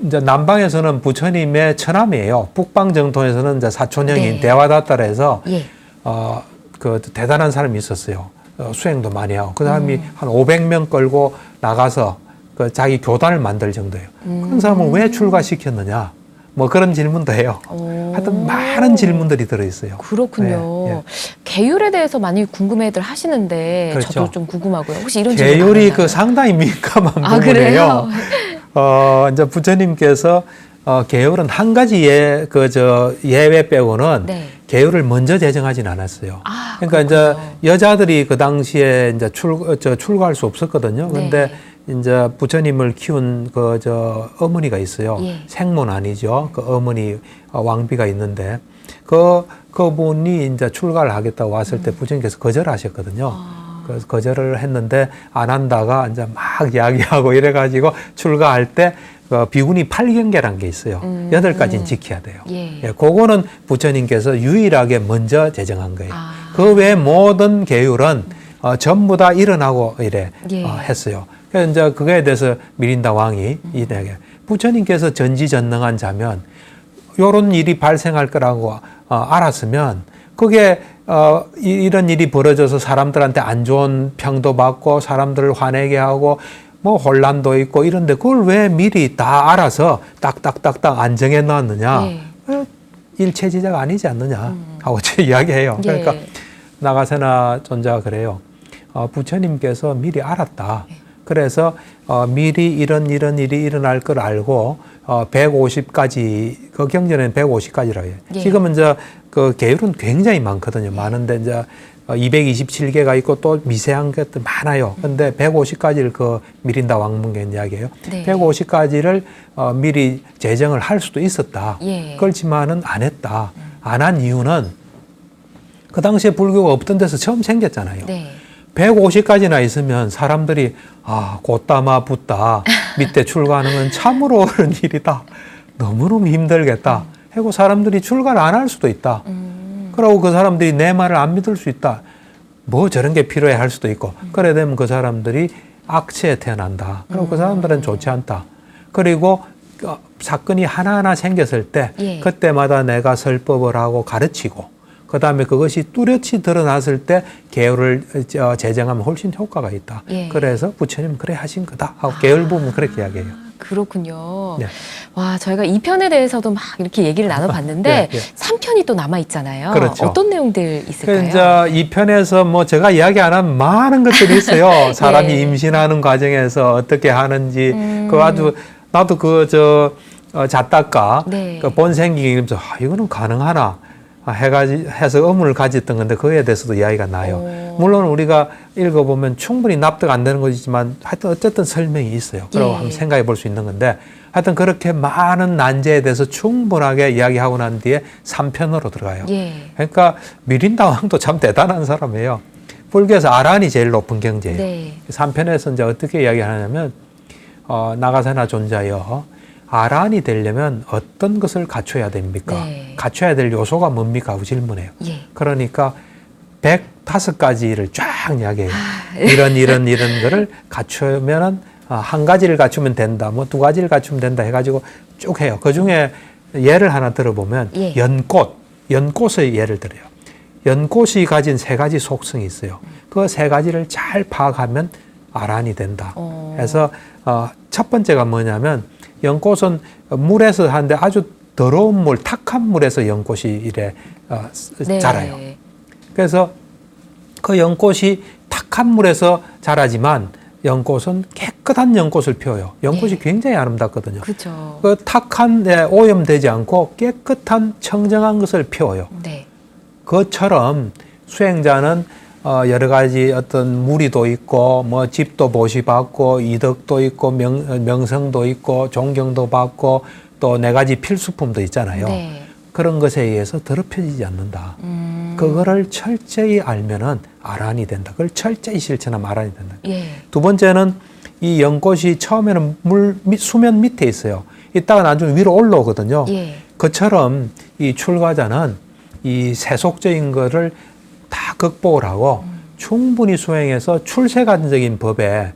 이제 남방에서는 부처님의 처남이에요. 북방 정통에서는 이제 사촌형인 네. 대화다따라 해서 예. 그 대단한 사람이 있었어요. 수행도 많이 하고 그 사람이 한 500명 끌고 나가서 그 자기 교단을 만들 정도예요. 그런 사람은 왜 출가시켰느냐? 뭐 그런 질문도 해요. 하여튼 많은 질문들이 들어있어요. 그렇군요. 예, 예. 계율에 대해서 많이 궁금해들 하시는데 그렇죠. 저도 좀 궁금하고요. 혹시 이런 질문 계율이 그 상당히 민감한 부분이에요. 그래요? 이제 부처님께서 계율은 한 가지 예외 빼고는 네. 계율을 먼저 제정하진 않았어요. 그러니까 그렇군요. 이제 여자들이 그 당시에 이제 출가할 수 없었거든요. 근데 이제 부처님을 키운 어머니가 있어요. 예. 생모는 아니죠. 그 어머니 왕비가 있는데 그분이 이제 출가를 하겠다고 왔을 때 부처님께서 거절하셨거든요. 그래서 거절을 했는데 안 한다가 이제 막 이야기하고 이래가지고 출가할 때 비구니 8경계라는 게 있어요. 8가지는 지켜야 돼요. 예. 그거는 부처님께서 유일하게 먼저 제정한 거예요. 그 외 모든 계율은 전부 다 일어나고 이래 했어요. 그래서 이제 그거에 대해서 미린다 왕이 이야기해요. 부처님께서 전지전능한 자면 요런 일이 발생할 거라고 알았으면 그게 이런 일이 벌어져서 사람들한테 안 좋은 평도 받고 사람들을 화내게 하고 뭐 혼란도 있고 이런데 그걸 왜 미리 다 알아서 딱딱딱딱 안정해 놨느냐. 일체지자가 아니지 않느냐 하고 제 이야기해요. 그러니까 나가세나 존자가 그래요. 부처님께서 미리 알았다. 그래서 미리 이런 일이 일어날 걸 알고 150가지 그 경전에는 150가지라고 해요. 지금은 이제 그 계율은 굉장히 많거든요. 많은데 이제 227개가 있고 또 미세한 것도 많아요. 근데 150가지를 그 미린다 왕문경 이야기해요. 150가지를 미리 제정을 할 수도 있었다. 그렇지만은 안 했다. 안 한 이유는 그 당시에 불교가 없던 데서 처음 생겼잖아요. 150가지나 있으면 사람들이 곧다마 붓다 밑에 출가하는 건 참으로 어려운 일이다. 너무너무 힘들겠다. 하고 사람들이 출가를 안 할 수도 있다. 그러고 그 사람들이 내 말을 안 믿을 수 있다. 뭐 저런 게 필요해 할 수도 있고. 그래 되면 그 사람들이 악체에 태어난다. 그리고 그 사람들은 좋지 않다. 그리고 사건이 하나하나 생겼을 때 그때마다 내가 설법을 하고 가르치고 그 다음에 그것이 뚜렷이 드러났을 때 계율을 제정하면 훨씬 효과가 있다. 그래서 부처님 그래 하신 거다 하고 계율 부분 그렇게 이야기해요. 그렇군요. 와, 저희가 2편에 대해서도 막 이렇게 얘기를 나눠봤는데 3편이 또 남아있잖아요. 그렇죠. 어떤 내용들 있을까요? 이제 2편에서 뭐 제가 이야기 안 하면 많은 것들이 있어요. 사람이 임신하는 과정에서 어떻게 하는지 그 아주 나도 자다가 그 본생기에 이거는 가능하나 해서 의문을 가졌던 건데 그에 대해서도 이야기가 나요. 물론 우리가 읽어보면 충분히 납득 안 되는 것이지만 하여튼 어쨌든 설명이 있어요. 그러고 한번 생각해 볼 수 있는 건데 하여튼 그렇게 많은 난제에 대해서 충분하게 이야기하고 난 뒤에 3편으로 들어가요. 그러니까 미린다 왕도 참 대단한 사람이에요. 불교에서 아란이 제일 높은 경지예요. 3편에서 이제 어떻게 이야기하냐면 나가사나 존자여 아란이 되려면 어떤 것을 갖춰야 됩니까? 갖춰야 될 요소가 뭡니까? 하고 질문해요. 그러니까 105가지를 쫙 이야기해요. 이런 거를 갖추면은 한 가지를 갖추면 된다. 뭐 2가지를 갖추면 된다 해가지고 쭉 해요. 그 중에 예를 하나 들어보면 연꽃의 예를 들어요. 연꽃이 가진 3가지 속성이 있어요. 그 3가지를 잘 파악하면 아란이 된다. 그래서 첫 번째가 뭐냐면 연꽃은 물에서 하는데 아주 더러운 물, 탁한 물에서 연꽃이 이래 자라요. 그래서 그 연꽃이 탁한 물에서 자라지만 연꽃은 깨끗한 연꽃을 피워요. 연꽃이 굉장히 아름답거든요. 그 탁한 데 오염되지 않고 깨끗한 청정한 것을 피워요. 그것처럼 수행자는 여러 가지 어떤 무리도 있고, 뭐 집도 보시받고, 이덕도 있고, 명성도 있고, 존경도 받고, 또 4가지 필수품도 있잖아요. 그런 것에 의해서 더럽혀지지 않는다. 그거를 철저히 알면은 아란이 된다. 그걸 철저히 실천하면 아란이 된다. 2번째는 이 연꽃이 처음에는 수면 밑에 있어요. 이따가 나중에 위로 올라오거든요. 그처럼 이 출가자는 이 세속적인 거를 다 극복을 하고 충분히 수행해서 출세관적인 법에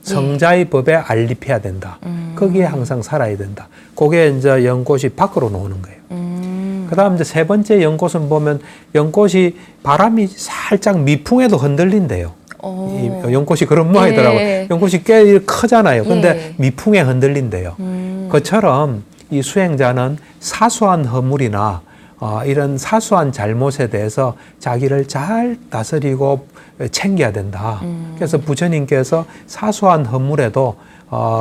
성자의 법에 알립해야 된다. 거기에 항상 살아야 된다. 그게 이제 연꽃이 밖으로 나오는 거예요. 그 다음 이제 3번째 연꽃은 보면 연꽃이 바람이 살짝 미풍에도 흔들린대요. 이 연꽃이 그런 모양이더라고요. 연꽃이 꽤 크잖아요. 근데 미풍에 흔들린대요. 그처럼 이 수행자는 사소한 허물이나 이런 사소한 잘못에 대해서 자기를 잘 다스리고 챙겨야 된다. 그래서 부처님께서 사소한 허물에도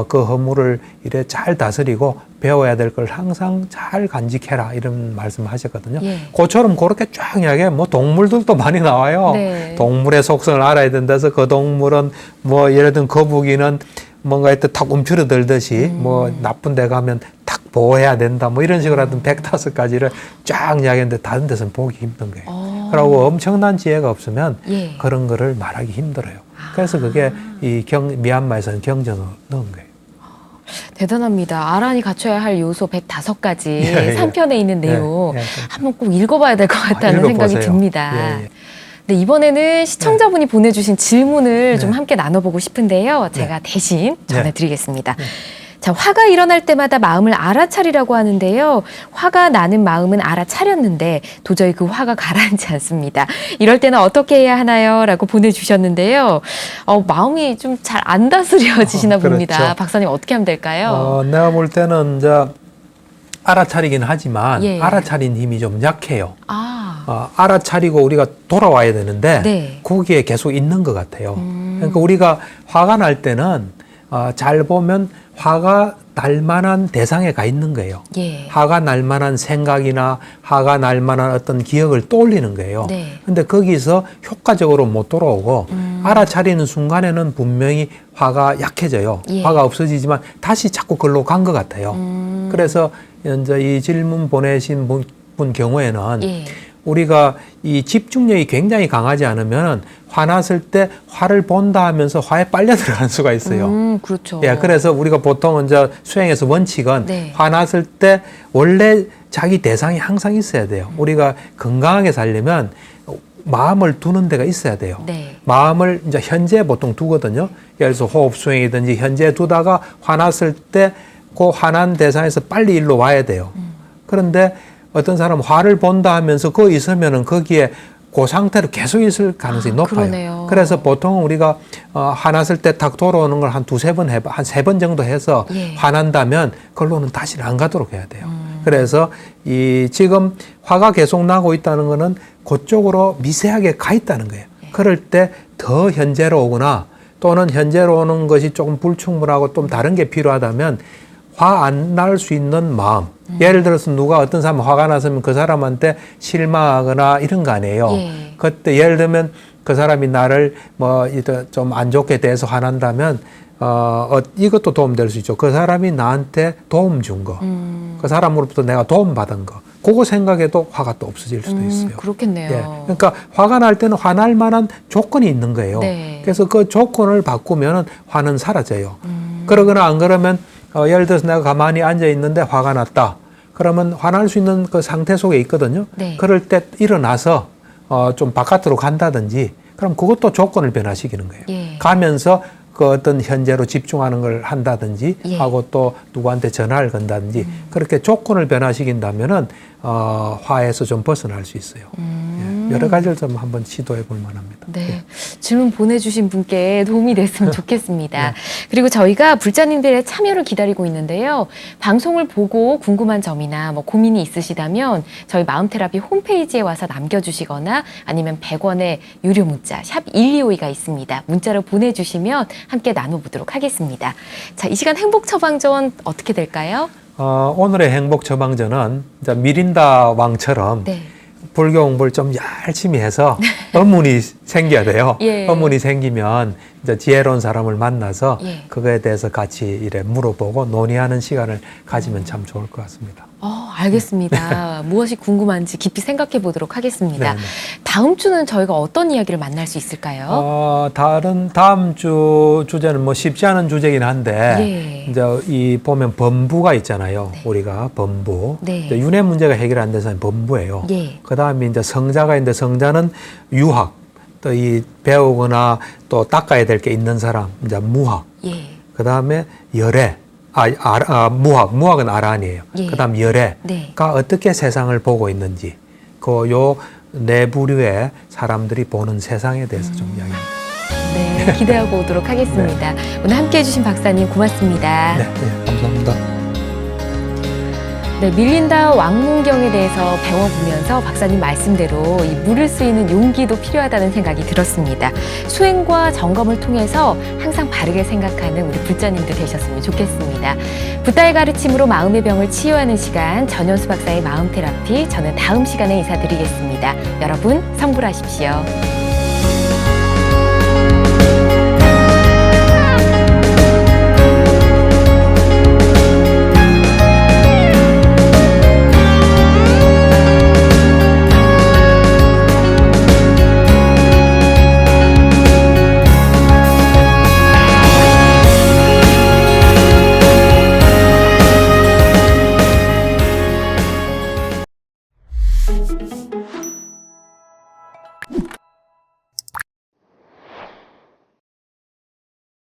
그 허물을 이래 잘 다스리고 배워야 될 걸 항상 잘 간직해라 이런 말씀을 하셨거든요. 그처럼 그렇게 쫙 이야기해. 뭐 동물들도 많이 나와요. 동물의 속성을 알아야 된다서 그 동물은 뭐 예를 들면 거북이는 뭔가 이때 탁 움츠러들듯이 뭐 나쁜 데 가면 탁 보호해야 된다 뭐 이런 식으로 하던 105가지를 쫙 이야기했는데 다른 데서는 보기 힘든 거예요. 그리고 엄청난 지혜가 없으면 예. 그런 거를 말하기 힘들어요. 그래서 그게 이 미얀마에서는 경전을 넣은 거예요. 대단합니다. 아란이 갖춰야 할 요소 105가지 예, 예. 3편에 있는 내용 한번 꼭 읽어봐야 될 것 같다는 생각이 듭니다. 예, 예. 네, 이번에는 시청자분이 보내주신 질문을 좀 함께 나눠보고 싶은데요. 제가 대신 전해드리겠습니다. 자, 화가 일어날 때마다 마음을 알아차리라고 하는데요. 화가 나는 마음은 알아차렸는데 도저히 그 화가 가라앉지 않습니다. 이럴 때는 어떻게 해야 하나요? 라고 보내주셨는데요. 마음이 좀 잘 안 다스려지시나 봅니다. 그렇죠. 박사님 어떻게 하면 될까요? 내가 볼 때는 이제 알아차리긴 하지만 예. 알아차린 힘이 좀 약해요. 알아차리고 우리가 돌아와야 되는데 네. 거기에 계속 있는 것 같아요. 그러니까 우리가 화가 날 때는 잘 보면 화가 날 만한 대상에 가 있는 거예요. 예. 화가 날 만한 생각이나 화가 날 만한 어떤 기억을 떠올리는 거예요. 네. 근데 거기서 효과적으로 못 돌아오고 알아차리는 순간에는 분명히 화가 약해져요. 예. 화가 없어지지만 다시 자꾸 글로 간 것 같아요. 그래서 이제 이 질문 보내신 분 경우에는 예. 우리가 이 집중력이 굉장히 강하지 않으면 화났을 때 화를 본다 하면서 화에 빨려 들어가는 수가 있어요. 그렇죠. 예, 그래서 우리가 보통 이제 수행에서 원칙은 네. 화났을 때 원래 자기 대상이 항상 있어야 돼요. 우리가 건강하게 살려면 마음을 두는 데가 있어야 돼요. 네. 마음을 이제 현재 보통 두거든요. 예를 들어서 호흡 수행이든지 현재 두다가 화났을 때 그 화난 대상에서 빨리 일로 와야 돼요. 그런데 어떤 사람은 화를 본다 하면서 거기 있으면은 거기에 그 상태로 계속 있을 가능성이 높아요. 그러네요. 그래서 보통 우리가 화났을 때 탁 돌아오는 걸 한 2-3번 해봐, 한 3번 정도 해서 예. 화난다면 그걸로는 다시는 안 가도록 해야 돼요. 그래서 이 지금 화가 계속 나고 있다는 거는 그쪽으로 미세하게 가 있다는 거예요. 그럴 때 더 현재로 오거나 또는 현재로 오는 것이 조금 불충분하고 좀 다른 게 필요하다면 화 안 날 수 있는 마음. 예를 들어서 누가 어떤 사람 화가 났으면 그 사람한테 실망하거나 이런 거 아니에요. 예. 그때 예를 들면 그 사람이 나를 뭐 좀 안 좋게 대해서 화난다면 이것도 도움될 수 있죠. 그 사람이 나한테 도움 준 거. 그 사람으로부터 내가 도움 받은 거. 그거 생각해도 화가 또 없어질 수도 있어요. 그렇겠네요. 예. 그러니까 화가 날 때는 화날 만한 조건이 있는 거예요. 네. 그래서 그 조건을 바꾸면 화는 사라져요. 그러거나 안 그러면 예를 들어서 내가 가만히 앉아 있는데 화가 났다. 그러면 화날 수 있는 그 상태 속에 있거든요. 네. 그럴 때 일어나서 좀 바깥으로 간다든지 그럼 그것도 조건을 변화시키는 거예요. 예. 가면서 그 어떤 현재로 집중하는 걸 한다든지 예. 하고 또 누구한테 전화를 건다든지 그렇게 조건을 변화시킨다면은 화에서 좀 벗어날 수 있어요. 예. 여러 가지를 좀 한번 시도해 볼 만합니다. 네. 예. 질문 보내주신 분께 도움이 됐으면 좋겠습니다. 네. 그리고 저희가 불자님들의 참여를 기다리고 있는데요. 방송을 보고 궁금한 점이나 뭐 고민이 있으시다면 저희 마음테라피 홈페이지에 와서 남겨주시거나 아니면 100원의 유료 문자 샵 1252가 있습니다. 문자로 보내주시면 함께 나눠보도록 하겠습니다. 자, 이 시간 행복 처방전 어떻게 될까요? 오늘의 행복 처방전은 이제 미린다 왕처럼 네. 불교 공부를 좀 열심히 해서 의문이 생겨야 돼요. 예. 의문이 생기면 이제 지혜로운 사람을 만나서 예. 그거에 대해서 같이 이래 물어보고 논의하는 시간을 가지면 참 좋을 것 같습니다. 알겠습니다. 무엇이 궁금한지 깊이 생각해 보도록 하겠습니다. 네네. 다음 주는 저희가 어떤 이야기를 만날 수 있을까요? 다음 주 주제는 뭐 쉽지 않은 주제긴 한데 예. 이제 이 보면 범부가 있잖아요. 네. 우리가 범부. 네. 이제 윤회 문제가 해결 안 돼서는 범부예요. 예. 그다음에 이제 성자가 있는데 성자는 유학, 또 이 배우거나 또 닦아야 될 게 있는 사람, 이제 무학. 예. 그다음에 열애. 무학은 아란이에요. 예. 그다음 열애가 네. 어떻게 세상을 보고 있는지, 요 네 부류의 사람들이 보는 세상에 대해서 좀 이야기합니다. 네, 기대하고 오도록 하겠습니다. 오늘 함께해 주신 박사님 고맙습니다. 네, 감사합니다. 네, 밀린다 왕문경에 대해서 배워보면서 박사님 말씀대로 이 물을 쓰이는 용기도 필요하다는 생각이 들었습니다. 수행과 점검을 통해서 항상 바르게 생각하는 우리 불자님들 되셨으면 좋겠습니다. 붓다의 가르침으로 마음의 병을 치유하는 시간, 전현수 박사의 마음 테라피, 저는 다음 시간에 인사드리겠습니다. 여러분 성불하십시오.